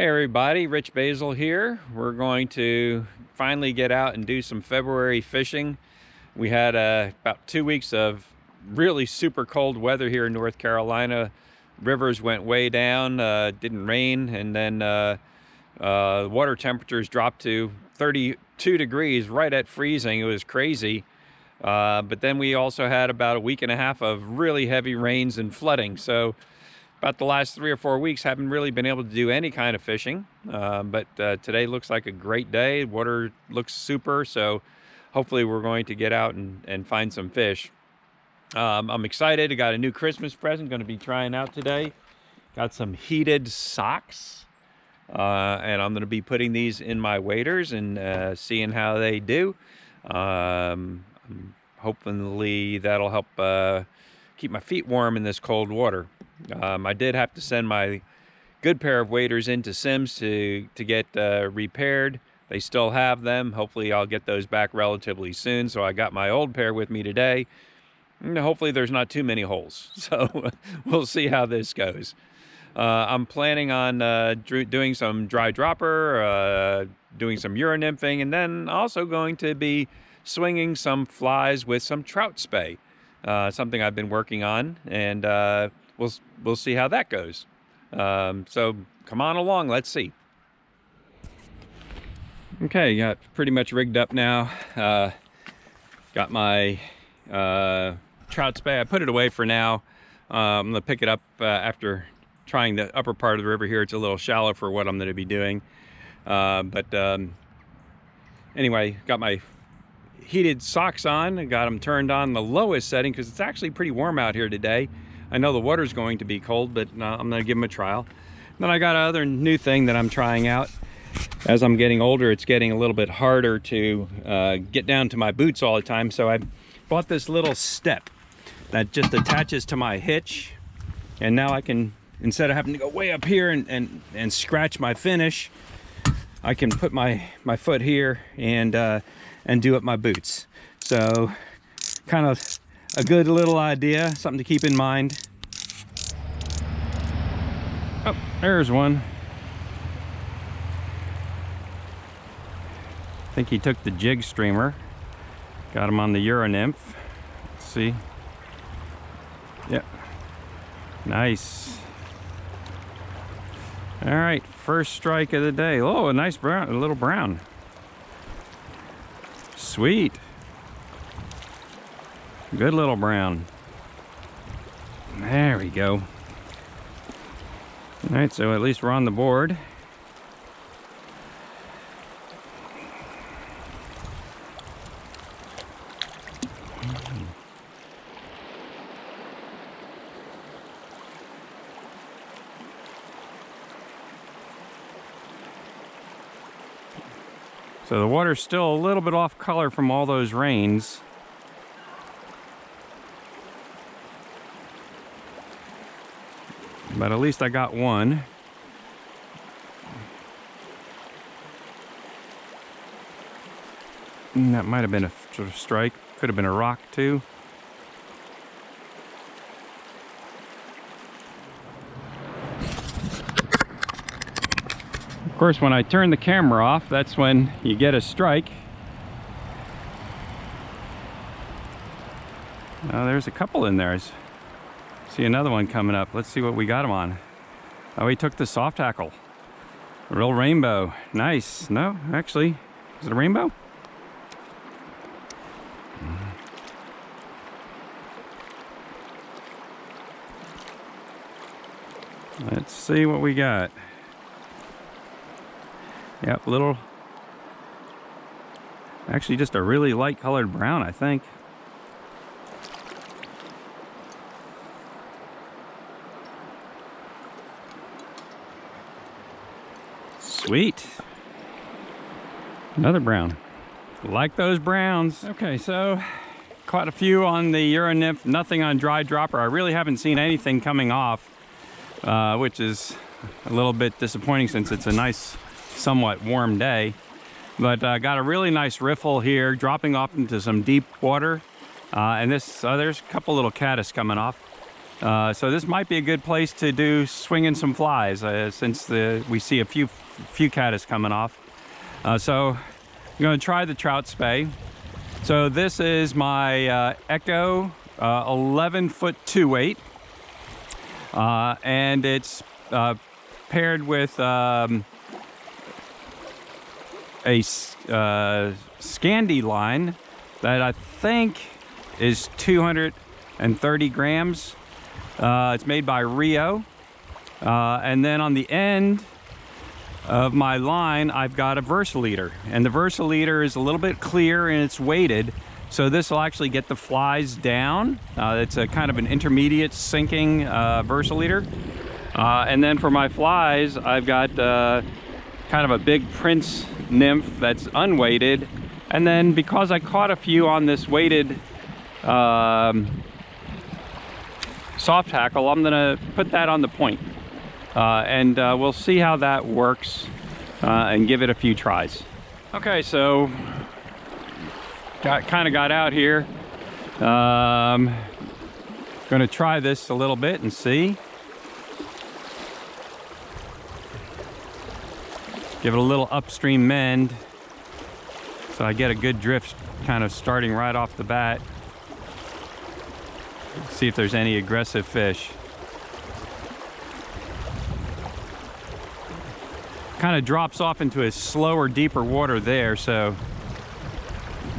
Hey everybody, Rich Boesel here. We're going to finally get out and do some February fishing. We had about 2 weeks of really super cold weather here in North Carolina. Rivers went way down, didn't rain, and then water temperatures dropped to 32 degrees, right at freezing. It was crazy. But then we also had about a week and a half of really heavy rains and flooding. So about the last 3 or 4 weeks haven't really been able to do any kind of fishing, but today looks like a great day. Water looks super, so hopefully we're going to get out and find some fish. I'm excited. I got a new Christmas present going to be trying out today. Got some heated socks, and I'm going to be putting these in my waders and seeing how they do. Hopefully that'll help keep my feet warm in this cold water. I did have to send my good pair of waders into Simms to get repaired. They still have them. Hopefully I'll get those back relatively soon. So I got my old pair with me today. And hopefully there's not too many holes. So we'll see how this goes. I'm planning on doing some dry dropper, doing some uranymphing, and then also going to be swinging some flies with some Trout Spey. Something I've been working on, and we'll see how that goes. So come on along, let's see. Okay, got pretty much rigged up now. Got my Trout Spey. I put it away for now. I'm gonna pick it up after trying the upper part of the river here. It's a little shallow for what I'm gonna be doing. Anyway, got my heated socks on. I got them turned on the lowest setting because it's actually pretty warm out here today. I know the water's going to be cold, but I'm going to give them a trial. Then I got another new thing that I'm trying out. As I'm getting older, it's getting a little bit harder to get down to my boots all the time. So I bought this little step that just attaches to my hitch. And now I can, instead of having to go way up here and scratch my finish, I can put my foot here and do up my boots. So kind of a good little idea, something to keep in mind. Oh, there's one. I think he took the jig streamer. Got him on the Uranymph. Let's see. Yep. Nice. All right, first strike of the day. Oh, a nice brown, a little brown. Sweet. Good little brown. There we go. All right, so at least we're on the board. So the water's still a little bit off color from all those rains. But at least I got one. And that might have been a strike. Could have been a rock too. Of course, when I turn the camera off, that's when you get a strike. There's a couple in there. See another one coming up. Let's see what we got him on. Oh, he took the soft tackle. A real rainbow. Nice. No, actually, is it a rainbow? Let's see what we got. Yep, little, actually just a really light colored brown, I think. Sweet. Another brown. Like those browns. Okay, so caught a few on the Uranymph, nothing on dry dropper. I really haven't seen anything coming off, which is a little bit disappointing since it's a nice, somewhat warm day. But got a really nice riffle here, dropping off into some deep water. And this, there's a couple little caddis coming off. So this might be a good place to do swinging some flies, since we see a few caddis coming off. So I'm going to try the Trout Spey. So this is my Echo 11-foot 2-weight, and it's paired with a Scandi line that I think is 230 grams. It's made by Rio, and then on the end of my line I've got a Versaleader, and the Versaleader is a little bit clear and it's weighted, so this will actually get the flies down. It's a kind of an intermediate sinking Versaleader. And then for my flies I've got kind of a big Prince nymph that's unweighted, and then because I caught a few on this weighted soft tackle, I'm gonna put that on the point, and we'll see how that works and give it a few tries. Okay, so got out here. Gonna try this a little bit and see. Give it a little upstream mend so I get a good drift kind of starting right off the bat. See if there's any aggressive fish. Kind of drops off into a slower, deeper water there, so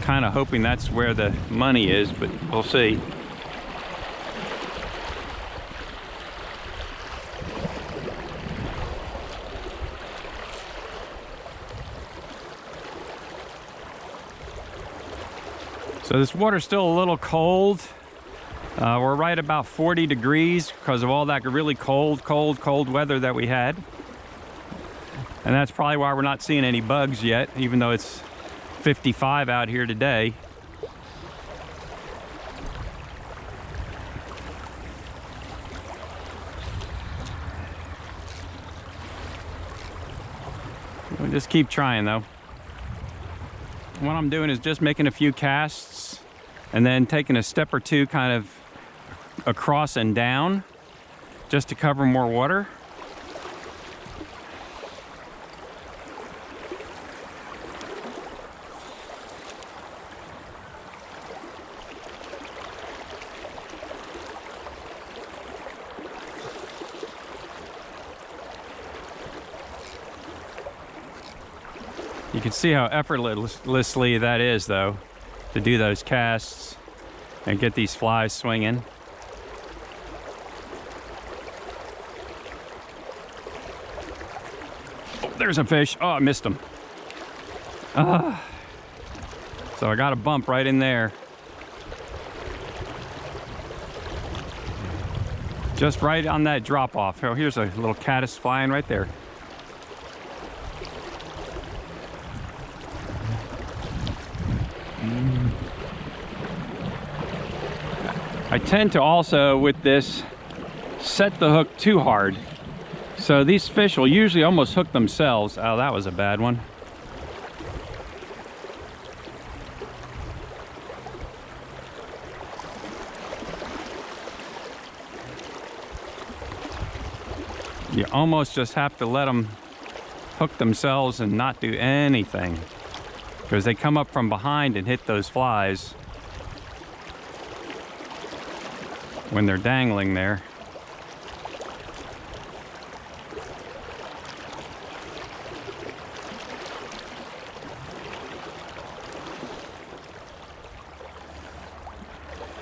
kind of hoping that's where the money is, but we'll see. So this water's still a little cold. We're right about 40 degrees because of all that really cold weather that we had. And that's probably why we're not seeing any bugs yet, even though it's 55 out here today. We'll just keep trying though. What I'm doing is just making a few casts and then taking a step or two kind of across and down just to cover more water. You can see how effortlessly that is, though, to do those casts and get these flies swinging. Oh, there's a fish. Oh, I missed him. So I got a bump right in there. Just right on that drop off. Oh, here's a little caddis flying right there. I tend to also, with this, set the hook too hard. So these fish will usually almost hook themselves. Oh, that was a bad one. You almost just have to let them hook themselves and not do anything, because they come up from behind and hit those flies when they're dangling there.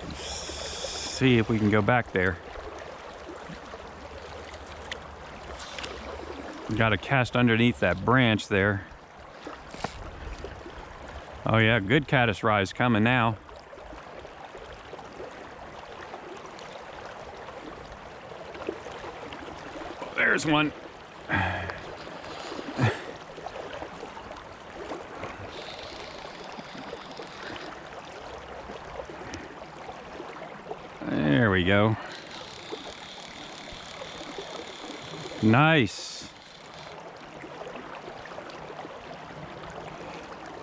Let's see if we can go back there. Got to cast underneath that branch there. Oh yeah, good caddis rise coming now. There's one. There we go. Nice.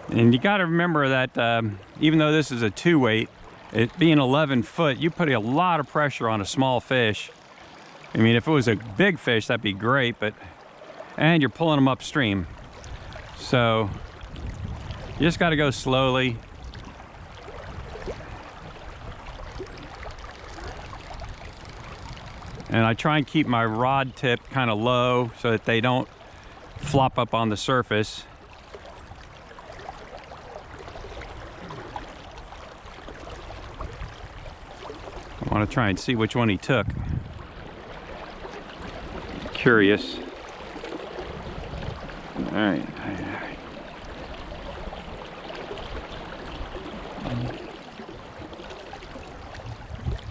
And you got to remember that even though this is a 2-weight, it being 11 foot, you put a lot of pressure on a small fish. I mean, if it was a big fish, that'd be great, and you're pulling them upstream. So you just got to go slowly. And I try and keep my rod tip kind of low so that they don't flop up on the surface. I want to try and see which one he took. Curious. All right.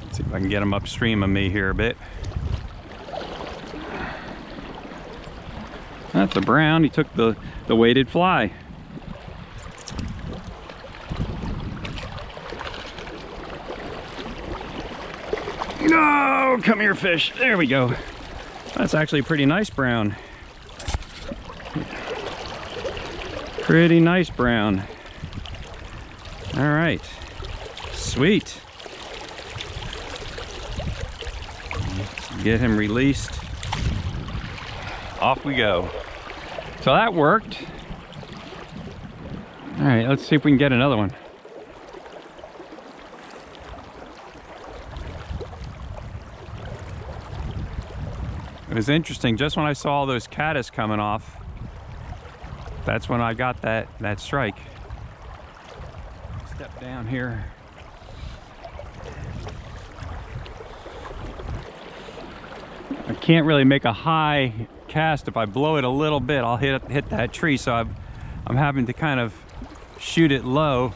Let's see if I can get him upstream of me here a bit. That's a brown. He took the weighted fly. No, come here, fish. There we go. That's actually a pretty nice brown. Pretty nice brown. All right, sweet. Let's get him released. Off we go. So that worked. All right, let's see if we can get another one. It was interesting, just when I saw all those caddis coming off, that's when I got that strike. Step down here. I can't really make a high cast. If I blow it a little bit, I'll hit that tree, so I'm having to kind of shoot it low.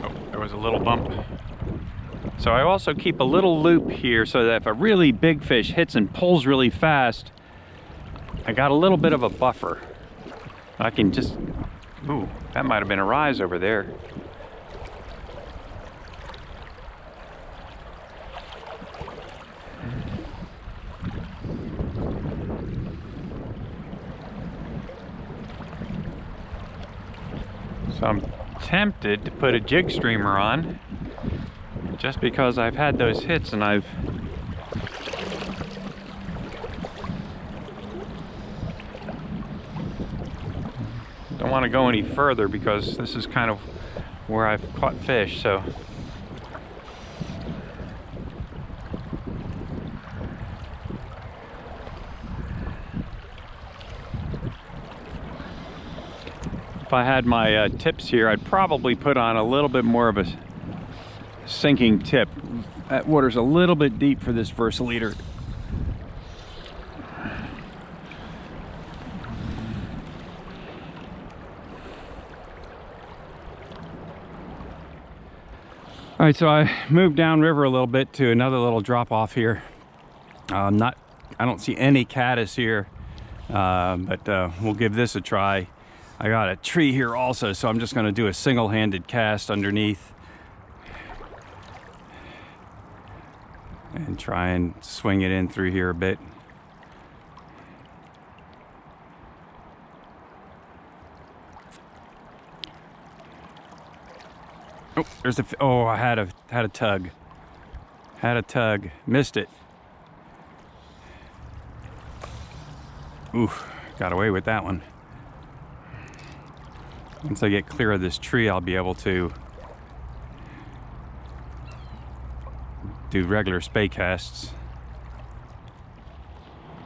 Oh, there was a little bump. So I also keep a little loop here so that if a really big fish hits and pulls really fast, I got a little bit of a buffer. I can just, ooh, that might have been a rise over there. So I'm tempted to put a jig streamer on, just because I've had those hits and I've don't want to go any further because this is kind of where I've caught fish. So if I had my tips here, I'd probably put on a little bit more of a sinking tip. That water's a little bit deep for this first leader. All right, so I moved downriver a little bit to another little drop off here. I don't see any caddis here, but we'll give this a try. I got a tree here also, so I'm just going to do a single-handed cast underneath and try and swing it in through here a bit. Oh, there's a, oh, I had a tug. Had a tug, missed it. Oof, got away with that one. Once I get clear of this tree, I'll be able to do regular spey casts.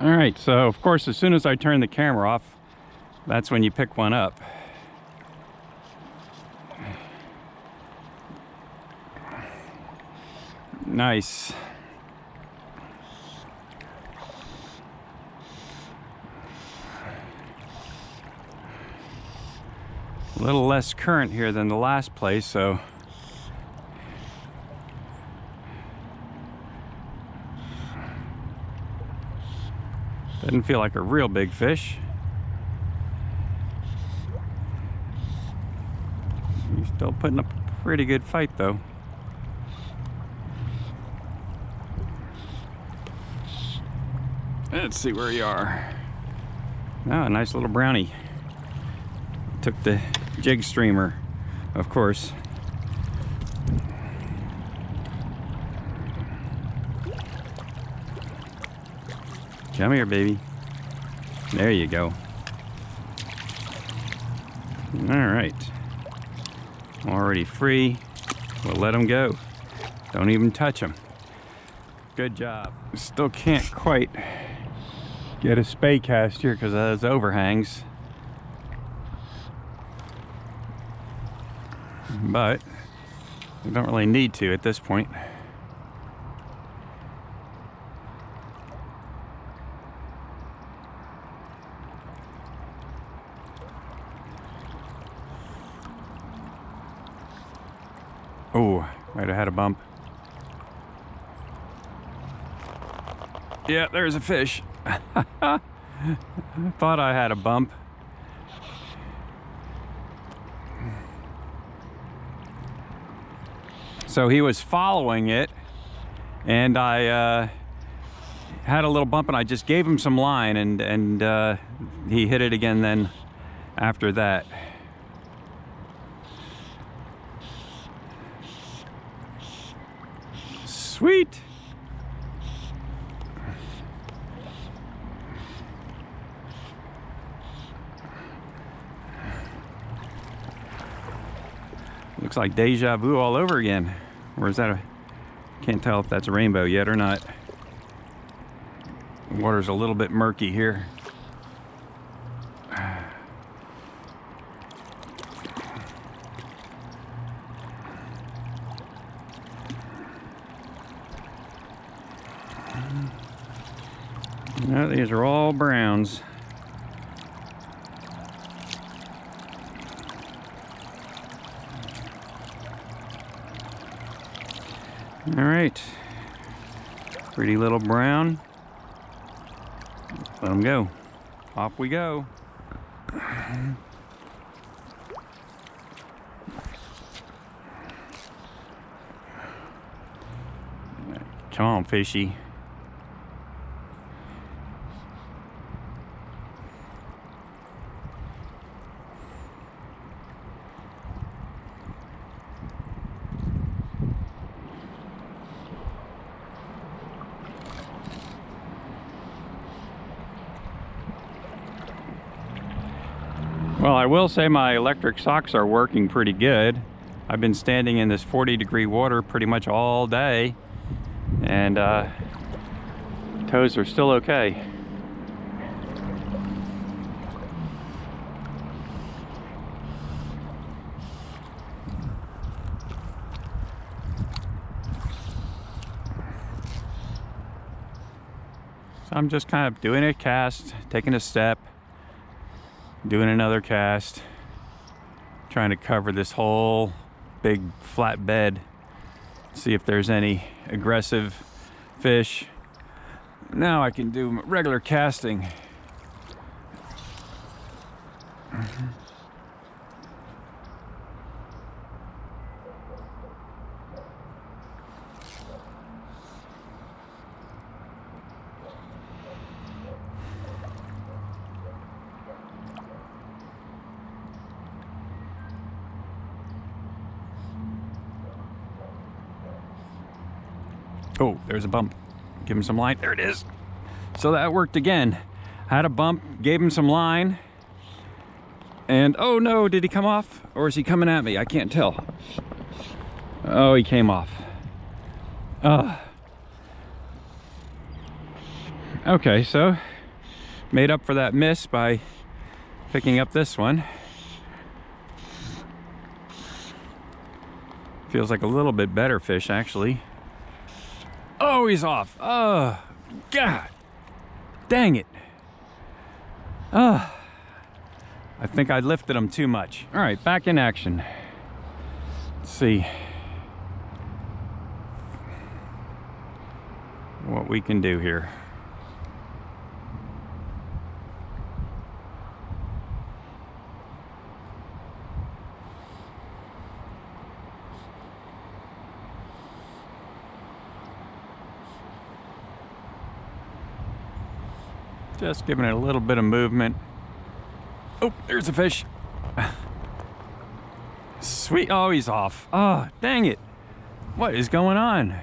All right, so of course, as soon as I turn the camera off, that's when you pick one up. Nice. A little less current here than the last place, so doesn't feel like a real big fish. He's still putting up a pretty good fight though. Let's see where you are. Oh, a nice little brownie. Took the jig streamer, of course. Come here, baby. There you go. All right. Already free. We'll let them go. Don't even touch them. Good job. Still can't quite get a spey cast here because of those overhangs. But we don't really need to at this point. Oh, might have had a bump. Yeah, there's a fish. I thought I had a bump. So he was following it, and I had a little bump, and I just gave him some line, and he hit it again then after that. Sweet. Looks like deja vu all over again. Or is that a... Can't tell if that's a rainbow yet or not. The water's a little bit murky here. No, these are all browns. All right, pretty little brown. Let them go. Off we go. Come on, fishy. Well, I will say my electric socks are working pretty good. I've been standing in this 40-degree water pretty much all day, and toes are still okay. So I'm just kind of doing a cast, taking a step, doing another cast, trying to cover this whole big flat bed, see if there's any aggressive fish. Now I can do regular casting. Oh, there's a bump. Give him some line. There it is. So that worked again. Had a bump, gave him some line. And oh no, did he come off? Or is he coming at me? I can't tell. Oh, he came off. Okay, so made up for that miss by picking up this one. Feels like a little bit better fish, actually. Oh, he's off. Oh, God. Dang it. I think I lifted him too much. All right, back in action. Let's see what we can do here. Just giving it a little bit of movement. Oh, there's a fish. Sweet. Oh, he's off. Oh, dang it. What is going on?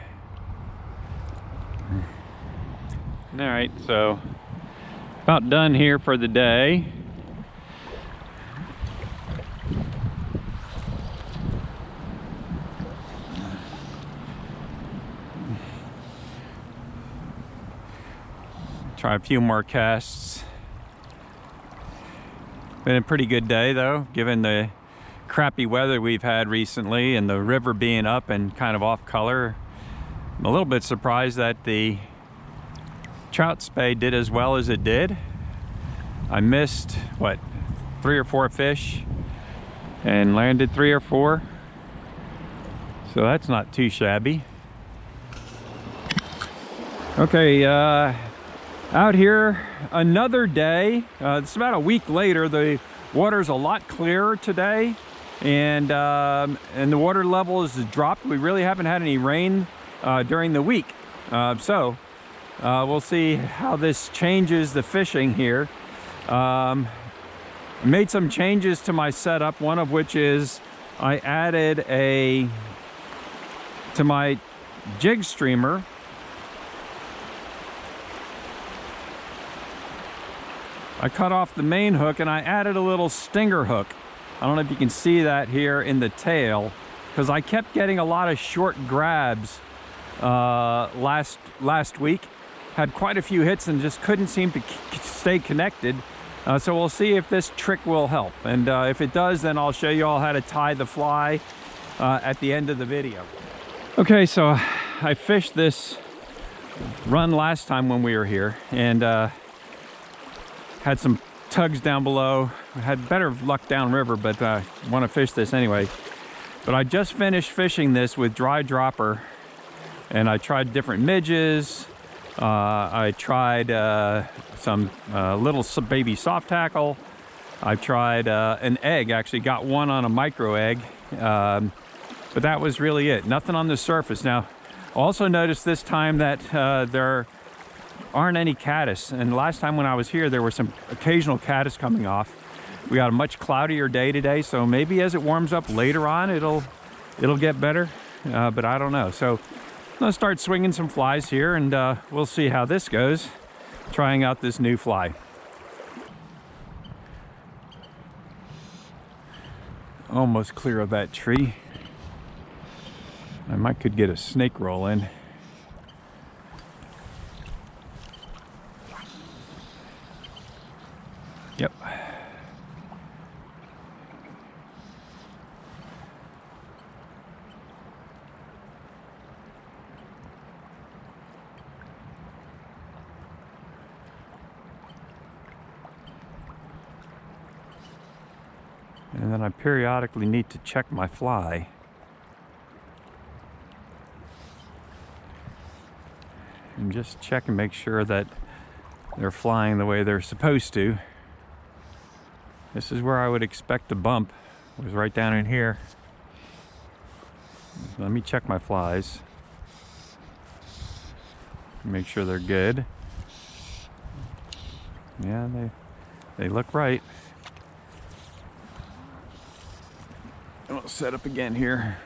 All right, so about done here for the day. Try a few more casts. Been a pretty good day though, given the crappy weather we've had recently and the river being up and kind of off color. I'm a little bit surprised that the Trout Spey did as well as it did. I missed, what, 3 or 4 fish and landed 3 or 4. So that's not too shabby. Okay, out here another day. It's about a week later. The water's a lot clearer today, and the water level has dropped. We really haven't had any rain during the week, so we'll see how this changes the fishing here. I made some changes to my setup, one of which is I added to my jig streamer, I cut off the main hook and I added a little stinger hook. I don't know if you can see that here in the tail, because I kept getting a lot of short grabs last week. Had quite a few hits and just couldn't seem to stay connected. So we'll see if this trick will help. And if it does, then I'll show you all how to tie the fly at the end of the video. Okay, so I fished this run last time when we were here, and had some tugs down below. I had better luck downriver, but I want to fish this anyway. But I just finished fishing this with dry dropper, and I tried different midges. I tried some little baby soft tackle. I tried an egg, actually got one on a micro egg, but that was really it. Nothing on the surface. Now, also noticed this time that there aren't any caddis, and last time when I was here there were some occasional caddis coming off. We got a much cloudier day today, so maybe as it warms up later on it'll get better, but I don't know. So I'm gonna start swinging some flies here, and we'll see how this goes, trying out this new fly. Almost clear of that tree. I could get a snake roll in. Yep. And then I periodically need to check my fly. And just check and make sure that they're flying the way they're supposed to. This is where I would expect a bump, was right down in here. Let me check my flies. Make sure they're good. Yeah, they look right. I'll set up again here.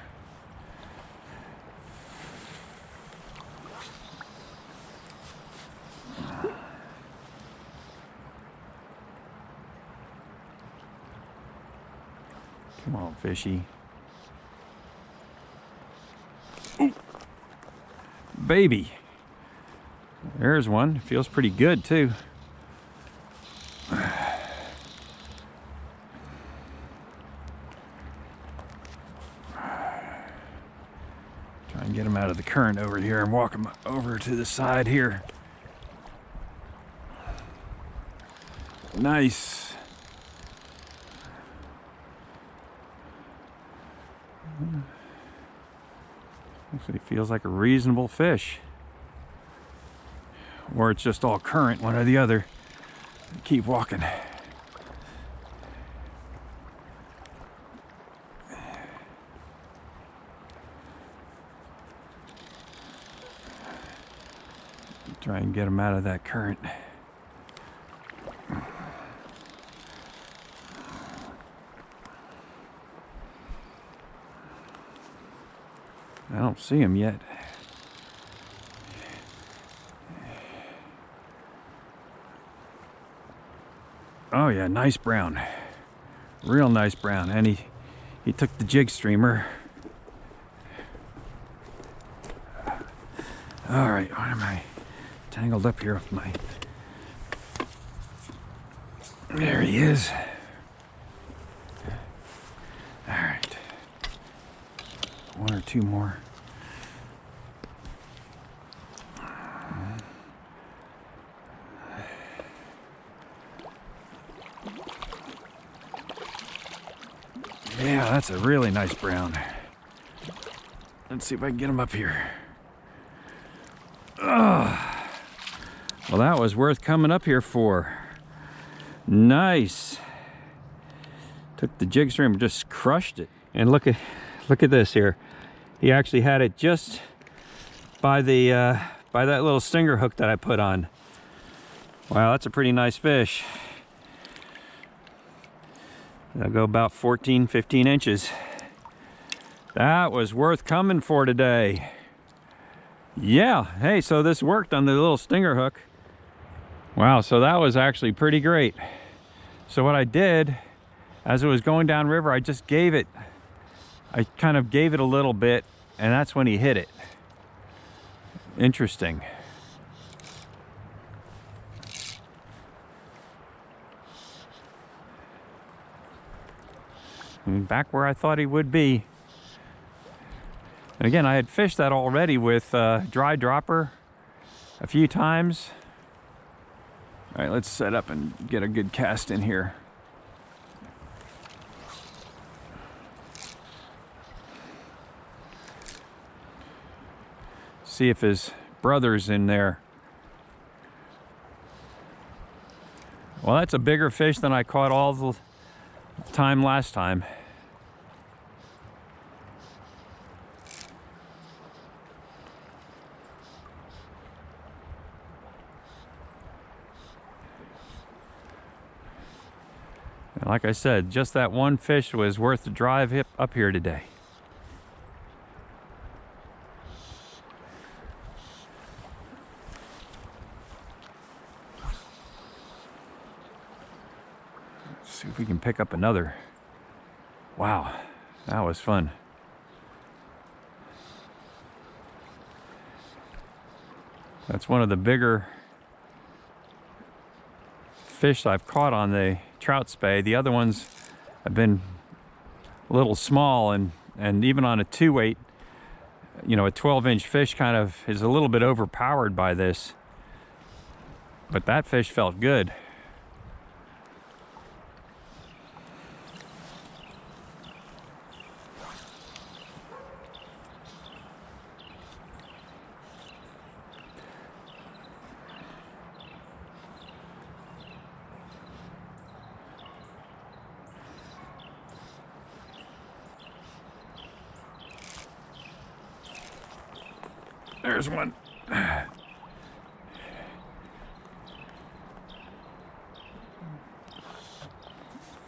Come on, fishy. Ooh. Baby. There's one. Feels pretty good too. Try and get him out of the current over here and walk him over to the side here. Nice. Actually feels like a reasonable fish. Or it's just all current, one or the other. Keep walking. Try and get him out of that current. I don't see him yet. Oh yeah, nice brown. Real nice brown. And he took the jig streamer. All right, what am I tangled up here with my... There he is. All right. One or two more. Yeah, that's a really nice brown. Let's see if I can get him up here. Oh, well, that was worth coming up here for. Nice. Took the jig streamer, just crushed it. And look at this here. He actually had it just by the by that little stinger hook that I put on. Wow, that's a pretty nice fish. That'll go about 14, 15 inches. That was worth coming for today. Yeah, hey, so this worked on the little stinger hook. Wow, so that was actually pretty great. So what I did, as it was going downriver, I kind of gave it a little bit, and that's when he hit it. Interesting. And back where I thought he would be. And again, I had fished that already with dry dropper a few times. All right, let's set up and get a good cast in here. See if his brother's in there. Well, that's a bigger fish than I caught all the time last time. And like I said, just that one fish was worth the drive up here today. Let's see if we can pick up another. Wow, that was fun. That's one of the bigger fish I've caught on the Trout Spey. The other ones have been a little small, and even on a 2-weight, you know, a 12-inch fish kind of is a little bit overpowered by this. But that fish felt good. There's one.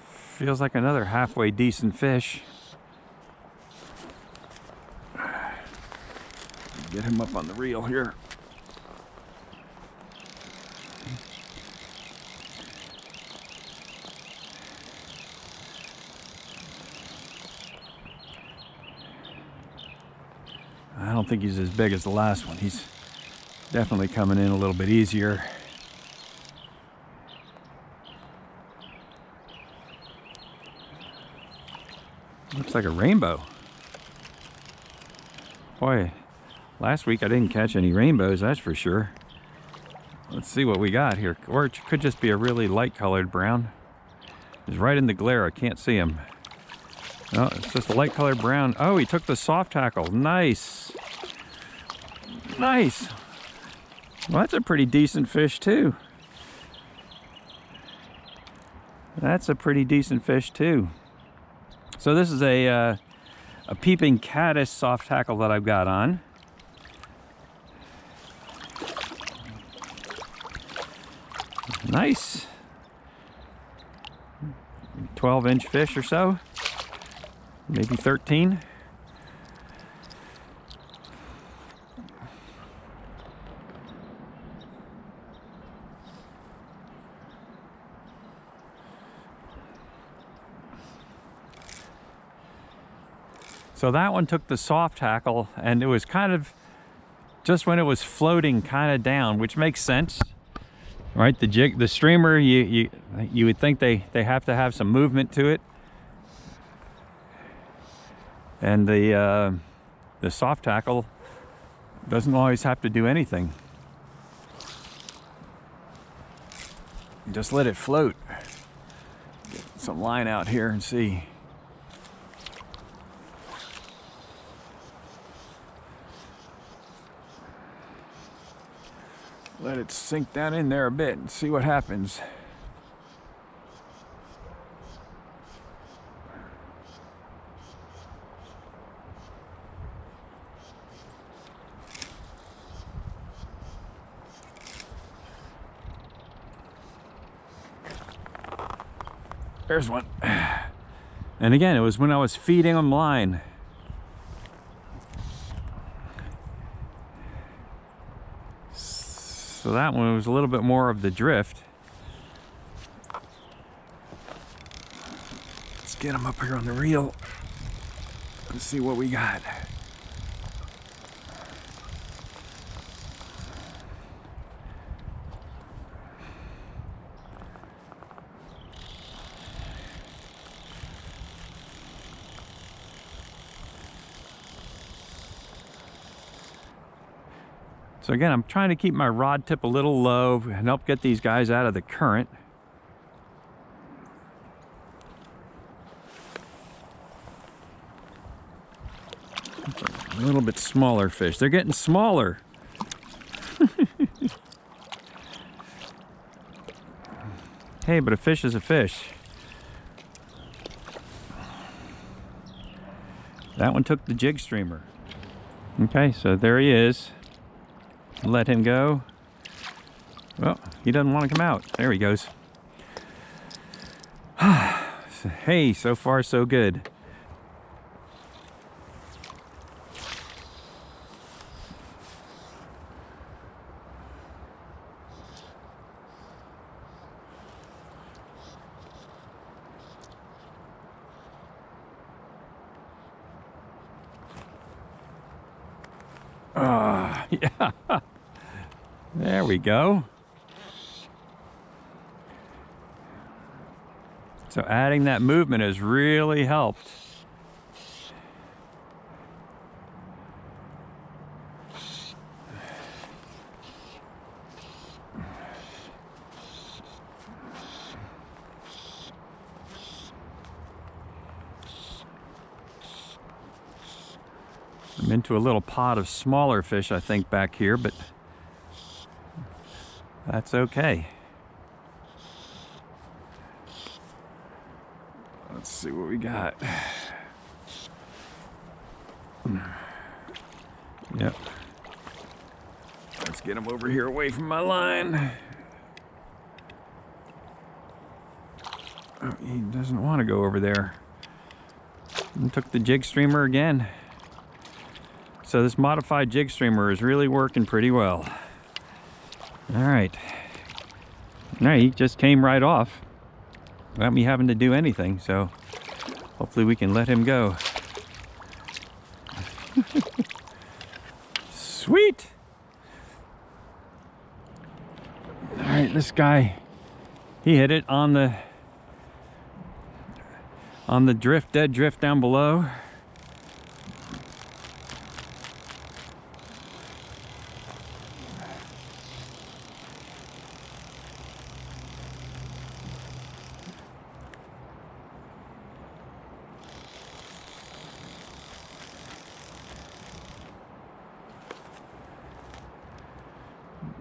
Feels like another halfway decent fish. Get him up on the reel here. I don't think he's as big as the last one. He's definitely coming in a little bit easier. Looks like a rainbow. Boy, last week I didn't catch any rainbows, that's for sure. Let's see what we got here. Or it could just be a really light colored brown. He's right in the glare, I can't see him. No, it's just a light colored brown. Oh, he took the soft tackle. Nice. Nice. Well, that's a pretty decent fish too. That's a pretty decent fish too. So this is a peeping caddis soft tackle that I've got on. Nice. 12-inch fish or so. Maybe 13. So that one took the soft tackle, and it was kind of just when it was floating kind of down, which makes sense, right? The streamer, you would think they have to have some movement to it, and the soft tackle doesn't always have to do anything. Just let it float. Get some line out here and see. Let it sink down in there a bit and see what happens. There's one. And again, it was when I was feeding them line. So that one was a little bit more of the drift. Let's get them up here on the reel. Let's see what we got. So again, I'm trying to keep my rod tip a little low and help get these guys out of the current. A little bit smaller fish. They're getting smaller. Hey, but a fish is a fish. That one took the jig streamer. Okay, so there he is. Let him go. Well, he doesn't want to come out. There he goes. Hey, so far so good. Yeah. There we go. So adding that movement has really helped. I'm into a little pot of smaller fish, I think, back here, but that's okay. Let's see what we got. Yep. Let's get him over here away from my line. Oh, he doesn't want to go over there. And took the jig streamer again. So this modified jig streamer is really working pretty well. All right. All right, he just came right off without me having to do anything, so hopefully we can let him go. Sweet. All right, this guy, he hit it on the drift, dead drift down below.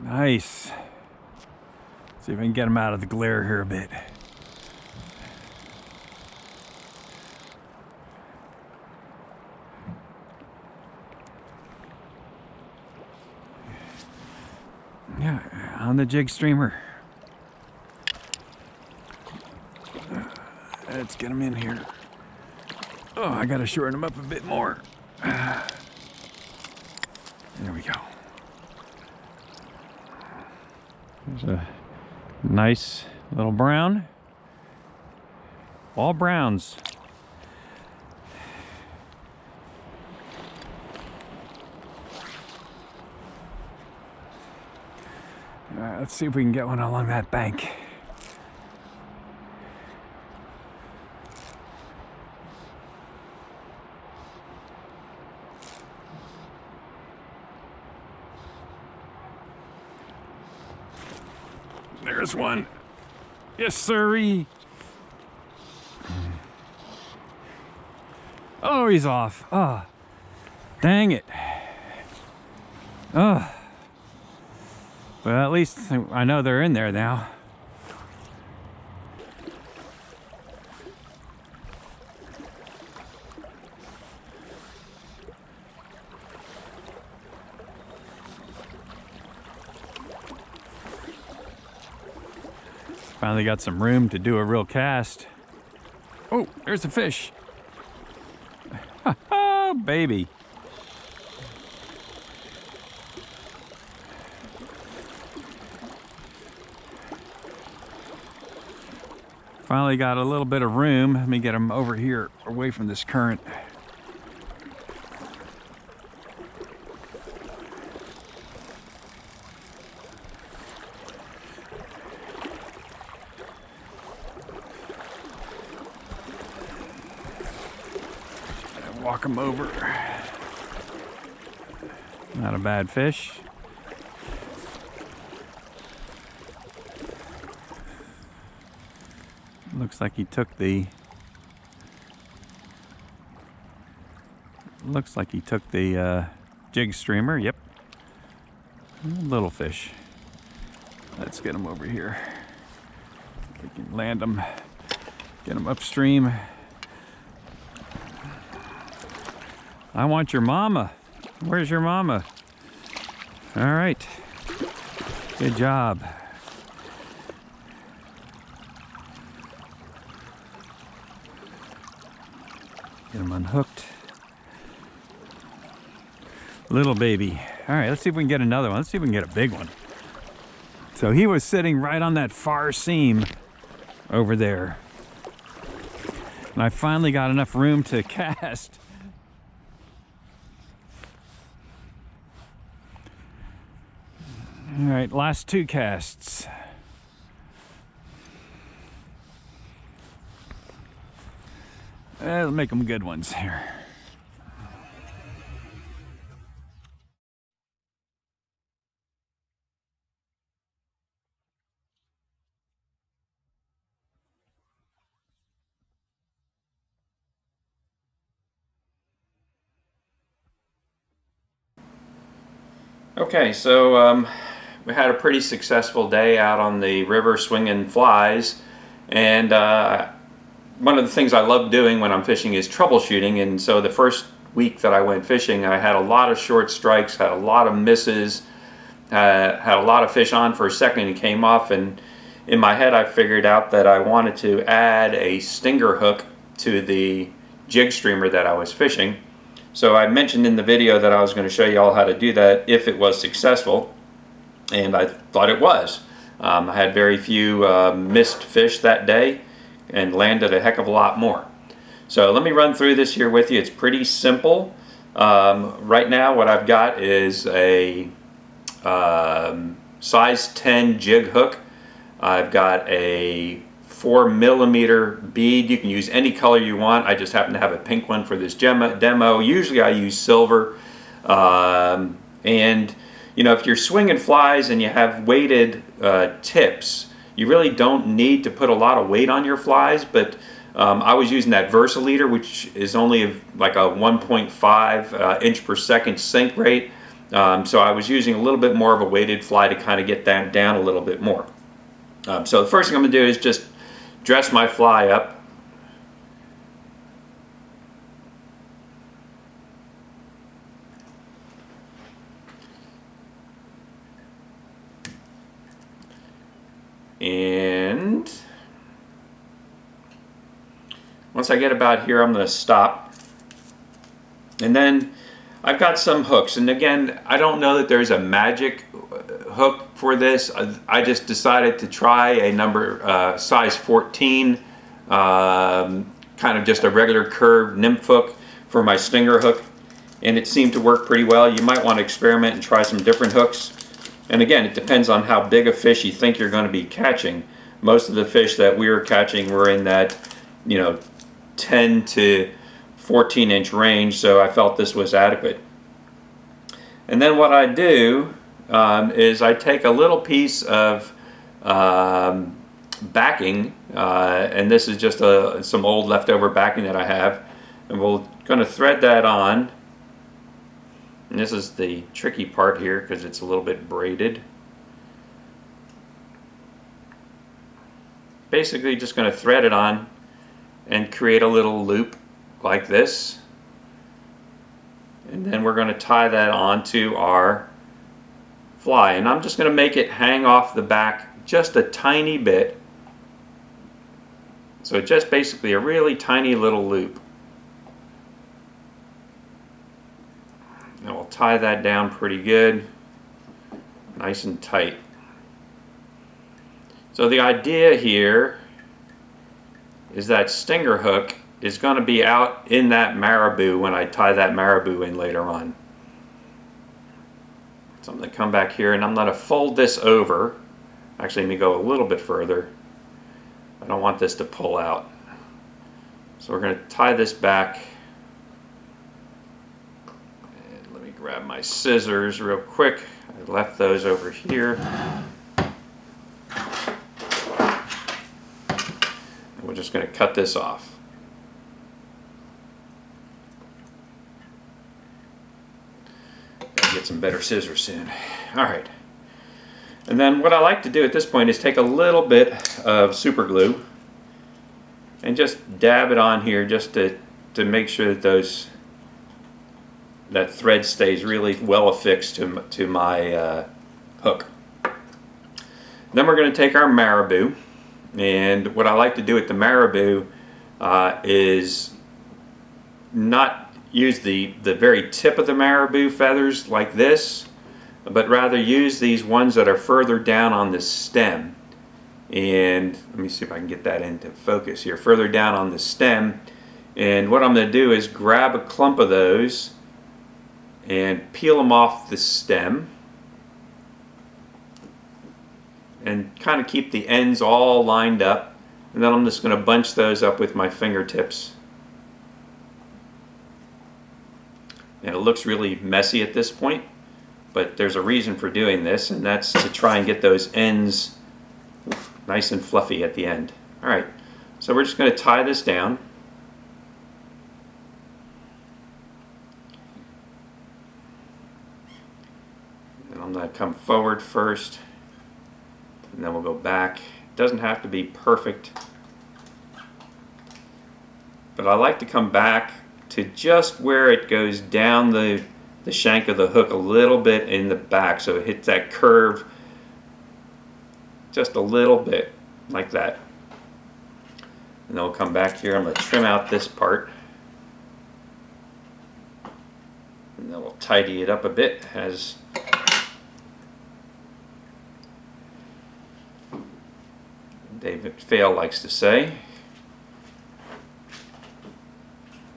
Nice. See if I can get him out of the glare here a bit. Yeah, on the jig streamer. Let's get him in here. Oh, I gotta shorten him up a bit more. There we go. There's a nice little brown. All browns. Alright, let's see if we can get one along that bank. There's one. Yes, sirree. Oh, he's off. Oh, dang it. Oh. But at least I know they're in there now. Finally got some room to do a real cast. Oh, there's a fish. Oh, baby. Finally got a little bit of room. Let me get him over here away from this current. Walk him over. Not a bad fish. Looks like he took the jig streamer. Yep. Little fish. Let's get him over here. We can land him. Get him upstream. I want your mama. Where's your mama? All right. Good job. Get him unhooked. Little baby. All right, let's see if we can get another one. Let's see if we can get a big one. So he was sitting right on that far seam over there. And I finally got enough room to cast. All right, last two casts. Let's make them good ones here. Okay, so we had a pretty successful day out on the river swinging flies, and one of the things I love doing when I'm fishing is troubleshooting. And so the first week that I went fishing, I had a lot of short strikes, had a lot of misses, had a lot of fish on for a second and came off, and in my head I figured out that I wanted to add a stinger hook to the jig streamer that I was fishing. So I mentioned in the video that I was going to show you all how to do that if it was successful, and I thought it was. I had very few missed fish that day and landed a heck of a lot more. So let me run through this here with you. It's pretty simple. Right now what I've got is a size 10 jig hook. I've got a 4mm bead. You can use any color you want. I just happen to have a pink one for this demo. Usually I use silver. And you know, if you're swinging flies and you have weighted tips, you really don't need to put a lot of weight on your flies, but I was using that Versaleader, which is only like a 1.5 inch per second sink rate. So I was using a little bit more of a weighted fly to kind of get that down a little bit more. So the first thing I'm going to do is just dress my fly up. And once I get about here, I'm going to stop. And then I've got some hooks. And again, I don't know that there's a magic hook for this. I just decided to try a number size 14, kind of just a regular curved nymph hook for my stinger hook. And it seemed to work pretty well. You might want to experiment and try some different hooks. And again, it depends on how big a fish you think you're going to be catching. Most of the fish that we were catching were in that, 10 to 14 inch range, so I felt this was adequate. And then what I do is I take a little piece of backing, and this is just some old leftover backing that I have, and we're going to thread that on. And this is the tricky part here because it's a little bit braided. Basically just going to thread it on and create a little loop like this. And then we're going to tie that onto our fly. And I'm just going to make it hang off the back just a tiny bit. So just basically a really tiny little loop. And we'll tie that down pretty good, nice and tight. So the idea here is that stinger hook is going to be out in that marabou when I tie that marabou in later on. So I'm going to come back here and I'm going to fold this over. Actually, let me go a little bit further. I don't want this to pull out. So we're going to tie this back. And let me grab my scissors real quick. I left those over here. We're just going to cut this off. Get some better scissors soon. Alright. And then what I like to do at this point is take a little bit of super glue and just dab it on here just to make sure that that thread stays really well affixed to my hook. Then we're going to take our marabou. And what I like to do with the marabou is not use the very tip of the marabou feathers like this, but rather use these ones that are further down on the stem. And let me see if I can get that into focus here. Further down on the stem. And what I'm going to do is grab a clump of those and peel them off the stem. And kind of keep the ends all lined up, and then I'm just going to bunch those up with my fingertips. And it looks really messy at this point, but there's a reason for doing this, and that's to try and get those ends nice and fluffy at the end. Alright, so we're just going to tie this down. And I'm going to come forward first. And then we'll go back. It doesn't have to be perfect, but I like to come back to just where it goes down the shank of the hook a little bit in the back, so it hits that curve just a little bit like that. And then we'll come back here. I'm going to trim out this part, and then we'll tidy it up a bit as David Fail likes to say.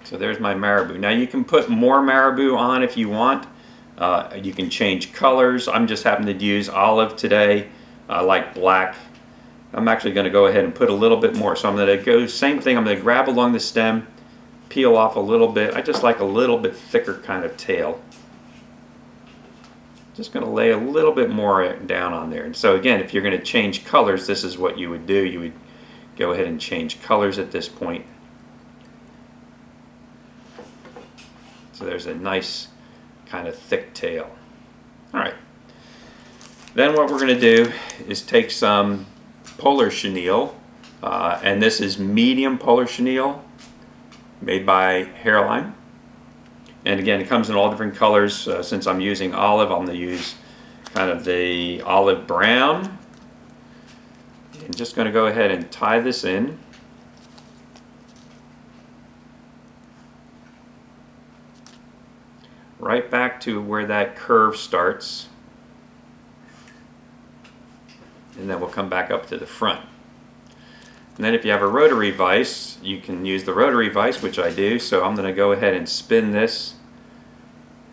So there's my marabou. Now you can put more marabou on if you want. You can change colors. I'm just happening to use olive today. I like black. I'm actually going to go ahead and put a little bit more. So I'm going to go same thing. I'm going to grab along the stem, peel off a little bit. I just like a little bit thicker kind of tail. Just going to lay a little bit more down on there. And so again, if you're going to change colors, this is what you would do. You would go ahead and change colors at this point. So there's a nice kind of thick tail. Alright. Then what we're going to do is take some polar chenille, and this is medium polar chenille made by Hairline. And again, it comes in all different colors. Since I'm using olive, I'm going to use kind of the olive brown. I'm just going to go ahead and tie this in. Right back to where that curve starts. And then we'll come back up to the front. And then if you have a rotary vise, you can use the rotary vise, which I do. So I'm going to go ahead and spin this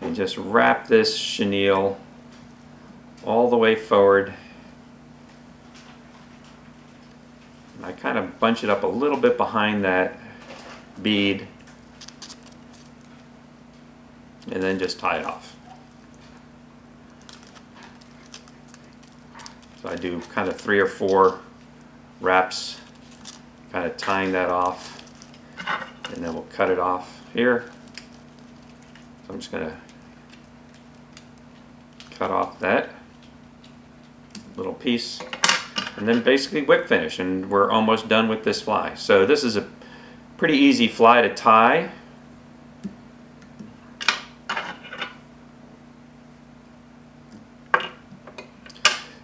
and just wrap this chenille all the way forward. And I kind of bunch it up a little bit behind that bead, and then just tie it off. So I do kind of 3 or 4 wraps, kind of tying that off, and then we'll cut it off here. So I'm just going to cut off that little piece, and then basically whip finish, and we're almost done with this fly. So this is a pretty easy fly to tie.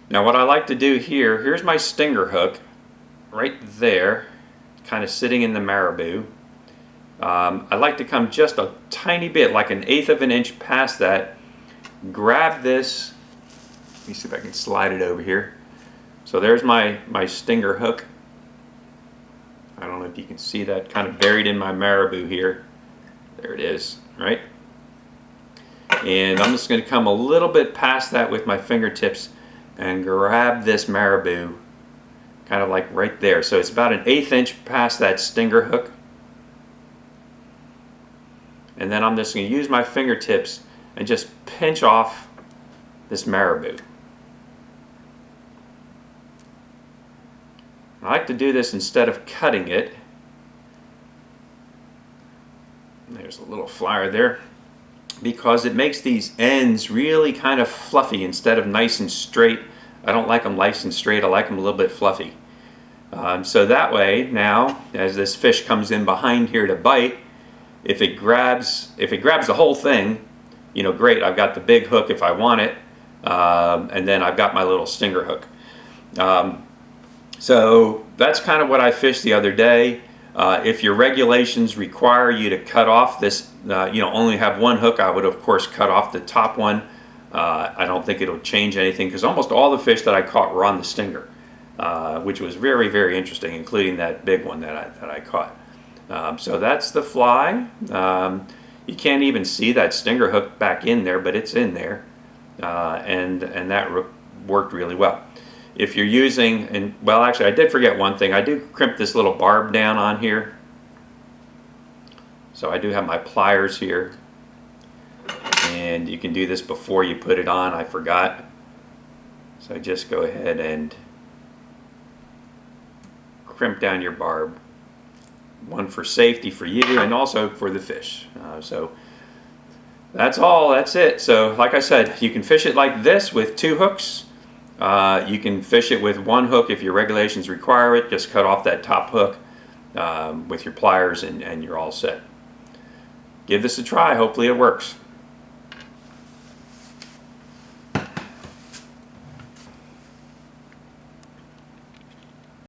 Now what I like to do here, here's my stinger hook right there, kind of sitting in the marabou. I like to come just a tiny bit, like 1/8 of an inch past that, grab this, let me see if I can slide it over here. So there's my stinger hook. I don't know if you can see that, kind of buried in my marabou here. There it is, right? And I'm just going to come a little bit past that with my fingertips and grab this marabou, kind of like right there. So it's about 1/8 inch past that stinger hook. And then I'm just going to use my fingertips and just pinch off this marabou. I like to do this instead of cutting it. There's a little flyer there, because it makes these ends really kind of fluffy instead of nice and straight. I don't like them nice and straight, I like them a little bit fluffy. So that way, now, as this fish comes in behind here to bite, if it grabs the whole thing, you know, great, I've got the big hook if I want it, and then I've got my little stinger hook. So that's kind of what I fished the other day. If your regulations require you to cut off this, you know, only have one hook, I would of course cut off the top one. I don't think it'll change anything, because almost all the fish that I caught were on the stinger, which was very, very interesting, including that big one that I caught. So that's the fly. You can't even see that stinger hook back in there, but it's in there, and that worked really well. If you're using, and well, actually I did forget one thing. I do crimp this little barb down on here. So I do have my pliers here, and you can do this before you put it on. I forgot. So just go ahead and crimp down your barb. One for safety for you and also for the fish. So that's all, that's it. So like I said, you can fish it like this with 2 hooks. You can fish it with 1 hook if your regulations require it. Just cut off that top hook with your pliers, and you're all set. Give this a try. Hopefully it works.